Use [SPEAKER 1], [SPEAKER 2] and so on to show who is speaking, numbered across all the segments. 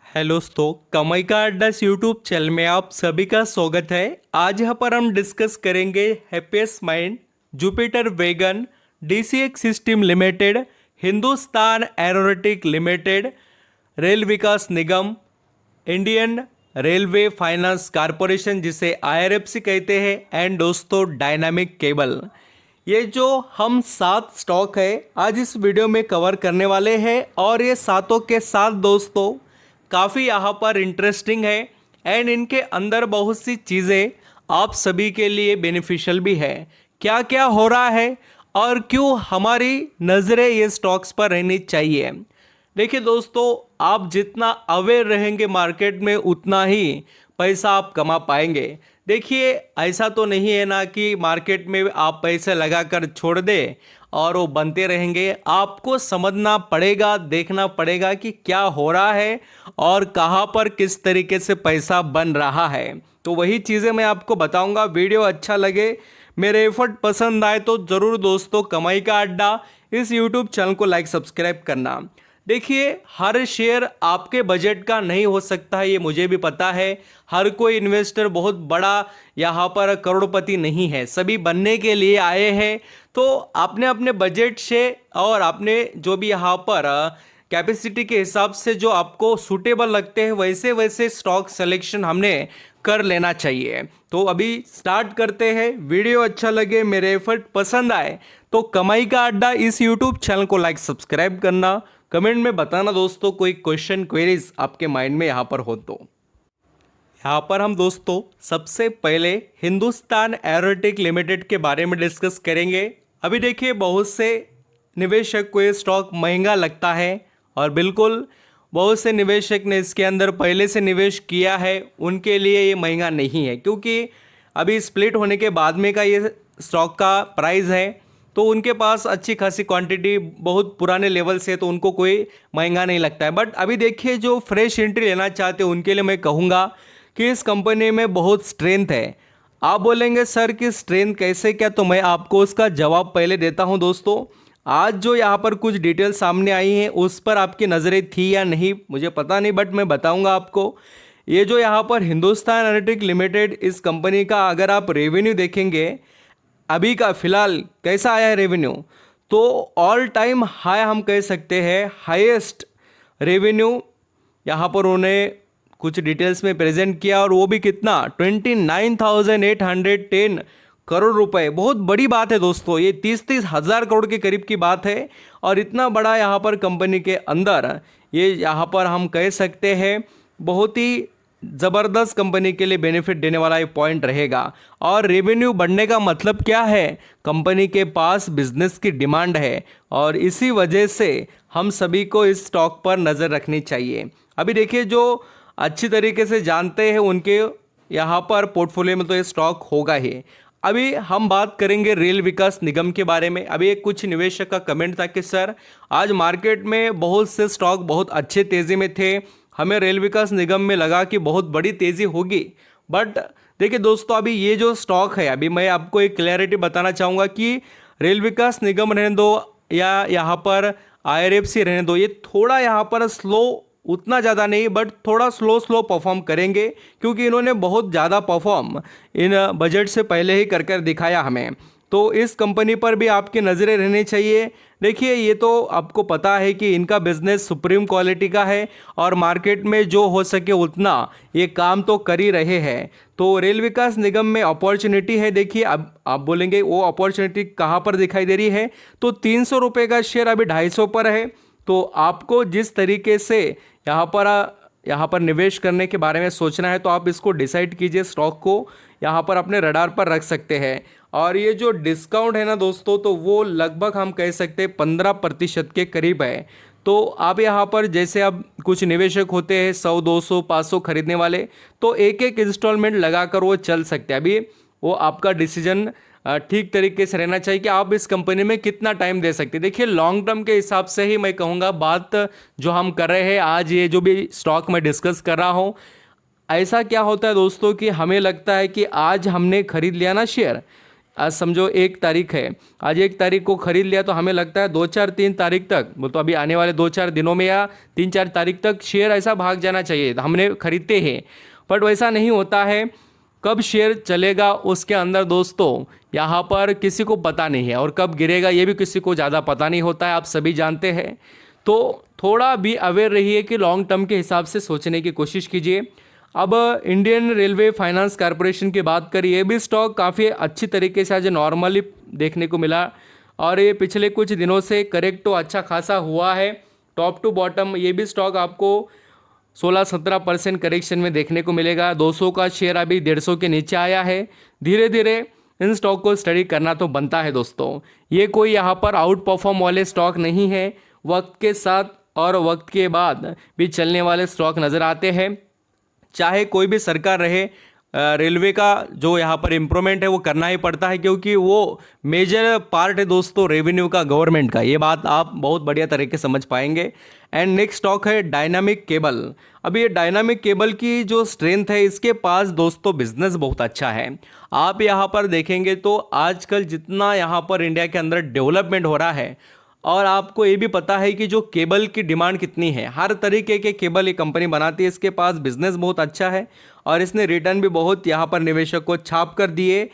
[SPEAKER 1] Hello दोस्तों, कमाई का अड्डा यूट्यूब चैनल में आप सभी का स्वागत है। आज यहाँ पर हम डिस्कस करेंगे Happiest Minds, Jupiter Wagon, DCX System Limited, Hindustan Aeronautic Limited, Rail Vikas Nigam, Indian Railway Finance Corporation जिसे आईआरएफसी कहते हैं, एंड दोस्तों डायनामिक केबल। ये जो हम 7 स्टॉक है आज इस वीडियो में कवर करने वाले हैं और ये सातों के साथ दोस्तों काफ़ी यहाँ पर इंटरेस्टिंग है एंड इनके अंदर बहुत सी चीज़ें आप सभी के लिए बेनिफिशियल भी है। क्या क्या हो रहा है और क्यों हमारी नज़रें ये स्टॉक्स पर रहनी चाहिए। देखिए दोस्तों, आप जितना अवेयर रहेंगे मार्केट में उतना ही पैसा आप कमा पाएंगे। देखिए, ऐसा तो नहीं है ना कि मार्केट में आप पैसे लगाकर छोड़ दे और वो बनते रहेंगे। आपको समझना पड़ेगा, देखना पड़ेगा कि क्या हो रहा है और कहाँ पर किस तरीके से पैसा बन रहा है। तो वही चीज़ें मैं आपको बताऊंगा। वीडियो अच्छा लगे, मेरे एफर्ट पसंद आए तो ज़रूर दोस्तों कमाई का अड्डा इस यूट्यूब चैनल को लाइक सब्सक्राइब करना। देखिए, हर शेयर आपके बजट का नहीं हो सकता है, ये मुझे भी पता है। हर कोई इन्वेस्टर बहुत बड़ा यहाँ पर करोड़पति नहीं है, सभी बनने के लिए आए हैं। तो आपने अपने बजट से और आपने जो भी यहाँ पर कैपेसिटी के हिसाब से जो आपको सूटेबल लगते हैं वैसे वैसे स्टॉक सिलेक्शन हमने कर लेना चाहिए। तो अभी स्टार्ट करते हैं। वीडियो अच्छा लगे, मेरे एफर्ट पसंद आए तो कमाई का अड्डा इस यूट्यूब चैनल को लाइक सब्सक्राइब करना। कमेंट में बताना दोस्तों कोई क्वेश्चन क्वेरीज आपके माइंड में यहाँ पर हो तो। यहाँ पर हम दोस्तों सबसे पहले हिंदुस्तान एरोनॉटिक लिमिटेड के बारे में डिस्कस करेंगे। अभी देखिए, बहुत से निवेशक को ये स्टॉक महंगा लगता है और बिल्कुल बहुत से निवेशक ने इसके अंदर पहले से निवेश किया है, उनके लिए ये महंगा नहीं है, क्योंकि अभी स्प्लिट होने के बाद में का ये स्टॉक का प्राइस है। तो उनके पास अच्छी खासी क्वांटिटी बहुत पुराने लेवल से, तो उनको कोई महंगा नहीं लगता है। बट अभी देखिए, जो फ्रेश एंट्री लेना चाहते हैं उनके लिए मैं कहूँगा कि इस कंपनी में बहुत स्ट्रेंथ है। आप बोलेंगे सर कि स्ट्रेंथ कैसे क्या, तो मैं आपको उसका जवाब पहले देता हूं दोस्तों। आज जो यहाँ पर कुछ डिटेल सामने आई हैं उस पर आपकी नज़रें थी या नहीं मुझे पता नहीं, बट मैं बताऊंगा आपको। ये जो यहाँ पर हिंदुस्तान एरोनॉटिक लिमिटेड, इस कंपनी का अगर आप रेवेन्यू देखेंगे अभी का फ़िलहाल कैसा आया है रेवेन्यू, तो ऑल टाइम हाई हम कह सकते हैं, हाईएस्ट रेवेन्यू यहाँ पर उन्हें कुछ डिटेल्स में प्रेजेंट किया और वो भी कितना 29,810 करोड़ रुपए। बहुत बड़ी बात है दोस्तों, ये 30-30 हज़ार करोड़ के करीब की बात है। और इतना बड़ा यहाँ पर कंपनी के अंदर ये यहाँ पर हम कह सकते हैं बहुत ही ज़बरदस्त कंपनी के लिए बेनिफिट देने वाला ये पॉइंट रहेगा। और रेवेन्यू बढ़ने का मतलब क्या है, कंपनी के पास बिजनेस की डिमांड है और इसी वजह से हम सभी को इस स्टॉक पर नज़र रखनी चाहिए। अभी देखिए, जो अच्छी तरीके से जानते हैं उनके यहाँ पर पोर्टफोलियो में तो ये स्टॉक होगा ही। अभी हम बात करेंगे रेल विकास निगम के बारे में। अभी एक कुछ निवेशक का कमेंट था कि सर आज मार्केट में बहुत से स्टॉक बहुत अच्छे तेज़ी में थे, हमें रेल विकास निगम में लगा कि बहुत बड़ी तेज़ी होगी। बट देखिए दोस्तों, अभी ये जो स्टॉक है, अभी मैं आपको एक क्लैरिटी बताना चाहूँगा कि रेल विकास निगम रहने दो या यहाँ पर आईआरएफसी रहने दो, ये थोड़ा यहाँ पर स्लो, उतना ज़्यादा नहीं बट थोड़ा स्लो परफॉर्म करेंगे, क्योंकि इन्होंने बहुत ज़्यादा परफॉर्म इन बजट से पहले ही कर दिखाया हमें। तो इस कंपनी पर भी आपकी नज़रें रहनी चाहिए। देखिए, ये तो आपको पता है कि इनका बिजनेस सुप्रीम क्वालिटी का है और मार्केट में जो हो सके उतना ये काम तो कर ही रहे हैं। तो रेल विकास निगम में अपॉर्चुनिटी है। देखिए, अब आप बोलेंगे वो अपॉर्चुनिटी कहाँ पर दिखाई दे रही है, तो 300 रुपये का शेयर अभी 250 पर है। तो आपको जिस तरीके से यहाँ पर निवेश करने के बारे में सोचना है तो आप इसको डिसाइड कीजिए, स्टॉक को यहाँ पर अपने रडार पर रख सकते हैं। और ये जो डिस्काउंट है ना दोस्तों, तो वो लगभग हम कह सकते हैं 15% के करीब है। तो आप यहाँ पर जैसे अब कुछ निवेशक होते हैं 100, 200, 500 खरीदने वाले, तो एक एक इंस्टॉलमेंट लगाकर वो चल सकते हैं। अभी वो आपका डिसीजन ठीक तरीके से रहना चाहिए कि आप इस कंपनी में कितना टाइम दे सकते हैं। देखिए, लॉन्ग टर्म के हिसाब से ही मैं कहूँगा बात जो हम कर रहे हैं आज, ये जो भी स्टॉक मैं डिस्कस कर रहा हूँ, ऐसा क्या होता है दोस्तों कि हमें लगता है कि आज हमने खरीद लिया ना शेयर, आज समझो 1 तारीख है, आज 1 तारीख को खरीद लिया तो हमें लगता है 2 4 3 तारीख तक, वो तो अभी आने वाले 2 4 दिनों में या 3 4 तारीख तक शेयर ऐसा भाग जाना चाहिए, हमने खरीदते हैं। बट वैसा नहीं होता है। कब शेयर चलेगा उसके अंदर दोस्तों यहाँ पर किसी को पता नहीं है, और कब गिरेगा ये भी किसी को ज़्यादा पता नहीं होता है, आप सभी जानते हैं। तो थोड़ा भी अवेयर रहिए कि लॉन्ग टर्म के हिसाब से सोचने की कोशिश कीजिए। अब इंडियन रेलवे फाइनेंस कॉरपोरेशन की बात करिए, ये भी स्टॉक काफ़ी अच्छी तरीके से आज नॉर्मली देखने को मिला, और ये पिछले कुछ दिनों से करेक्ट तो अच्छा खासा हुआ है टॉप टू बॉटम। ये भी स्टॉक आपको 16-17% करेक्शन में देखने को मिलेगा। 200 का शेयर अभी 150 के नीचे आया है। धीरे धीरे इन स्टॉक को स्टडी करना तो बनता है दोस्तों। ये कोई यहाँ पर आउट परफॉर्म वाले स्टॉक नहीं है, वक्त के साथ और वक्त के बाद भी चलने वाले स्टॉक नज़र आते हैं। चाहे कोई भी सरकार रहे, रेलवे का जो यहाँ पर इम्प्रूवमेंट है वो करना ही पड़ता है, क्योंकि वो मेजर पार्ट है दोस्तों रेवेन्यू का, गवर्नमेंट का। ये बात आप बहुत बढ़िया तरीके से समझ पाएंगे। एंड नेक्स्ट स्टॉक है डायनामिक केबल। अभी ये डायनामिक केबल की जो स्ट्रेंथ है, इसके पास दोस्तों बिजनेस बहुत अच्छा है। आप यहाँ पर देखेंगे तो आजकल जितना यहाँ पर इंडिया के अंदर डेवलपमेंट हो रहा है, और आपको ये भी पता है कि जो केबल की डिमांड कितनी है, हर तरीके के केबल ये कंपनी बनाती है। इसके पास बिजनेस बहुत अच्छा है, और इसने रिटर्न भी बहुत यहाँ पर निवेशक को छाप कर दिए,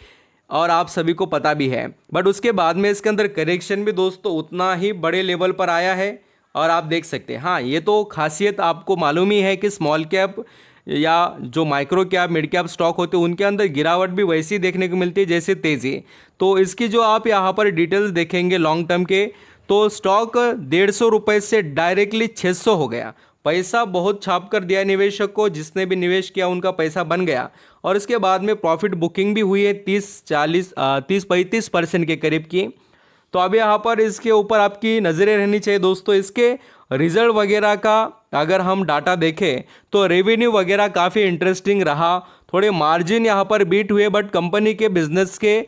[SPEAKER 1] और आप सभी को पता भी है। बट उसके बाद में इसके अंदर करेक्शन भी दोस्तों उतना ही बड़े लेवल पर आया है, और आप देख सकते हैं। हाँ, ये तो खासियत आपको मालूम ही है कि स्मॉल कैप या जो micro cap mid cap stock होते हैं उनके अंदर गिरावट भी वैसी देखने को मिलती है जैसे तेज़ी। तो इसकी जो आप यहाँ पर डिटेल्स देखेंगे लॉन्ग टर्म के, तो स्टॉक 150 रुपये से डायरेक्टली 600 हो गया। पैसा बहुत छाप कर दिया निवेशक को, जिसने भी निवेश किया उनका पैसा बन गया। और इसके बाद में प्रॉफिट बुकिंग भी हुई है 30-35% के करीब की। तो अब यहाँ पर इसके ऊपर आपकी नज़रें रहनी चाहिए दोस्तों। इसके रिजल्ट वगैरह का अगर हम डाटा देखें तो रेवेन्यू वगैरह काफ़ी इंटरेस्टिंग रहा। थोड़े मार्जिन यहाँ पर बीट हुए, बट कंपनी के बिजनेस के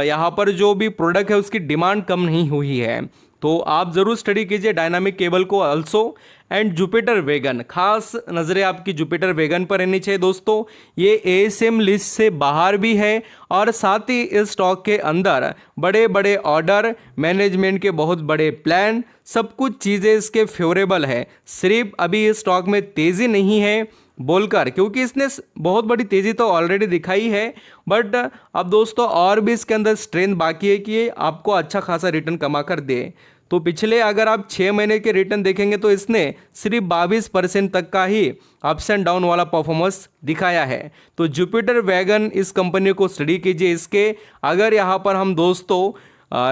[SPEAKER 1] यहाँ पर जो भी प्रोडक्ट है उसकी डिमांड कम नहीं हुई है। तो आप ज़रूर स्टडी कीजिए डायनामिक केबल को ऑल्सो। एंड जुपिटर वैगन, खास नज़रें आपकी जुपिटर वैगन पर रहनी चाहिए दोस्तों। ये एएसएम लिस्ट से बाहर भी है, और साथ ही इस स्टॉक के अंदर बड़े बड़े ऑर्डर, मैनेजमेंट के बहुत बड़े प्लान, सब कुछ चीज़ें इसके फेवरेबल है। सिर्फ अभी इस स्टॉक में तेज़ी नहीं है बोलकर, क्योंकि इसने बहुत बड़ी तेज़ी तो ऑलरेडी दिखाई है, बट अब दोस्तों और भी इसके अंदर स्ट्रेंथ बाकी है कि ये आपको अच्छा खासा रिटर्न कमा कर दे। तो पिछले अगर आप 6 महीने के रिटर्न देखेंगे तो इसने सिर्फ 22% तक का ही अप्स एंड डाउन वाला परफॉर्मेंस दिखाया है। तो जुपिटर वैगन इस कंपनी को स्टडी कीजिए। इसके अगर यहाँ पर हम दोस्तों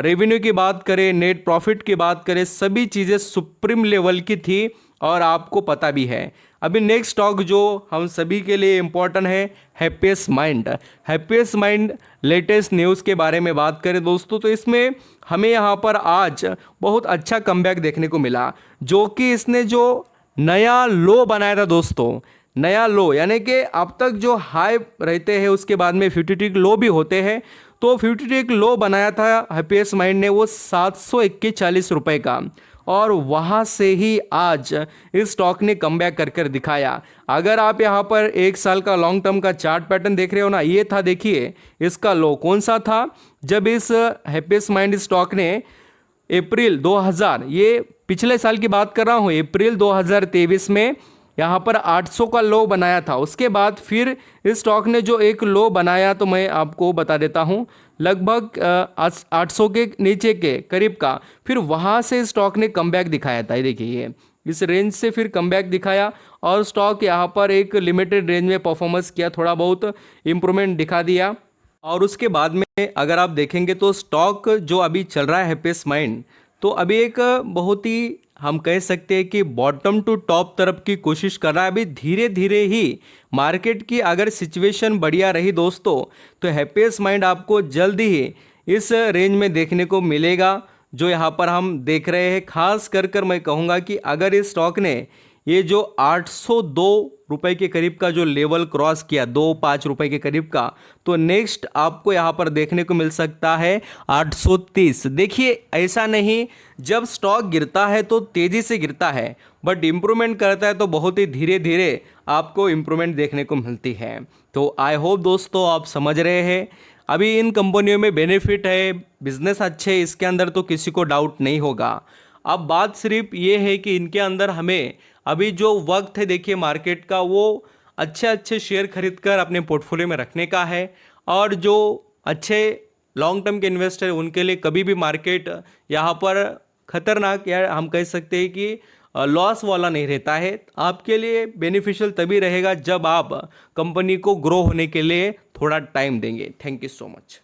[SPEAKER 1] रेवेन्यू की बात करें, नेट प्रॉफिट की बात करें, सभी चीज़ें सुप्रीम लेवल की थी, और आपको पता भी है। अभी नेक्स्ट स्टॉक जो हम सभी के लिए इम्पोर्टेंट है, happiest mind. Happiest mind latest news के बारे में बात करें दोस्तों, तो इसमें हमें यहाँ पर आज बहुत अच्छा कमबैक देखने को मिला, जो कि इसने जो नया लो बनाया था दोस्तों, नया लो यानी कि अब तक जो हाई रहते हैं उसके बाद में 50 लो भी होते हैं। तो 50 लो बनाया था हैप्पीएस्ट माइंड ने, वो 741 रुपये का, और वहाँ से ही आज इस स्टॉक ने कमबैक कर कर दिखाया। अगर आप यहाँ पर 1 साल का लॉन्ग टर्म का चार्ट पैटर्न देख रहे हो ना, ये था, देखिए इसका लो कौन सा था, जब इस हैप्पीएस्ट माइंड स्टॉक ने अप्रैल 2000, ये पिछले साल की बात कर रहा हूँ, अप्रैल 2023 में यहाँ पर 800 का लो बनाया था। उसके बाद फिर इस स्टॉक ने जो एक लो बनाया, तो मैं आपको बता देता हूँ, लगभग 800 के नीचे के करीब का, फिर वहाँ से स्टॉक ने कमबैक दिखाया था। देखिए ये इस रेंज से फिर कमबैक दिखाया, और स्टॉक यहाँ पर एक लिमिटेड रेंज में परफॉर्मेंस किया, थोड़ा बहुत इम्प्रूवमेंट दिखा दिया। और उसके बाद में अगर आप देखेंगे तो स्टॉक जो अभी चल रहा है हैप्पीएस्ट माइंड, तो अभी एक बहुत ही हम कह सकते हैं कि बॉटम टू टॉप तरफ की कोशिश कर रहा है। अभी धीरे धीरे ही मार्केट की अगर सिचुएशन बढ़िया रही दोस्तों, तो हैप्पीएस्ट माइंड आपको जल्दी ही इस रेंज में देखने को मिलेगा जो यहाँ पर हम देख रहे हैं। खास कर मैं कहूँगा कि अगर इस स्टॉक ने ये जो 802 रुपये के करीब का जो लेवल क्रॉस किया, 2-5 रुपये के करीब का, तो नेक्स्ट आपको यहाँ पर देखने को मिल सकता है 830। देखिए ऐसा नहीं, जब स्टॉक गिरता है तो तेज़ी से गिरता है, बट इम्प्रूवमेंट करता है तो बहुत ही धीरे धीरे आपको इम्प्रूवमेंट देखने को मिलती है। तो आई होप दोस्तों आप समझ रहे हैं। अभी इन कंपनियों में बेनिफिट है, बिजनेस अच्छे है, इसके अंदर तो किसी को डाउट नहीं होगा। अब बात सिर्फ ये है कि इनके अंदर हमें अभी जो वक्त है देखिए मार्केट का, वो अच्छे अच्छे शेयर खरीद कर अपने पोर्टफोलियो में रखने का है। और जो अच्छे लॉन्ग टर्म के इन्वेस्टर उनके लिए कभी भी मार्केट यहाँ पर खतरनाक या हम कह सकते हैं कि लॉस वाला नहीं रहता है। आपके लिए बेनिफिशियल तभी रहेगा जब आप कंपनी को ग्रो होने के लिए थोड़ा टाइम देंगे। Thank you so much.